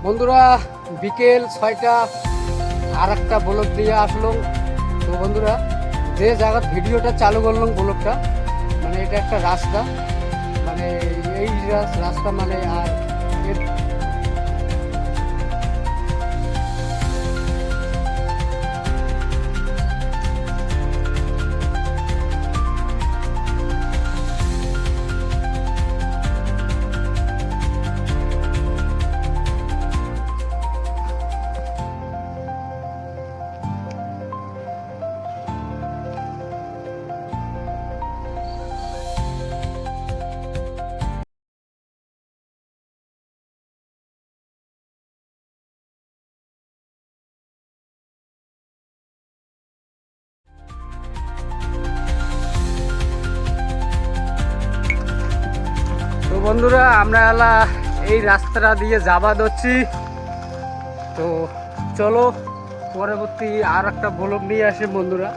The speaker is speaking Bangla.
বন্ধুরা বিকেল 6টা আর একটা ব্লগ দিয়ে আসলাম। তো বন্ধুরা যে জায়গার ভিডিওটা চালু করলাম ব্লগটা, মানে এটা একটা রাস্তা, মানে এই রাস্তা মানে আর তো বন্ধুরা আমরা এই রাস্তাটা দিয়ে যাবা ধরছি। তো চলো পরবর্তী আর একটা ব্লগ নিয়ে আসি বন্ধুরা।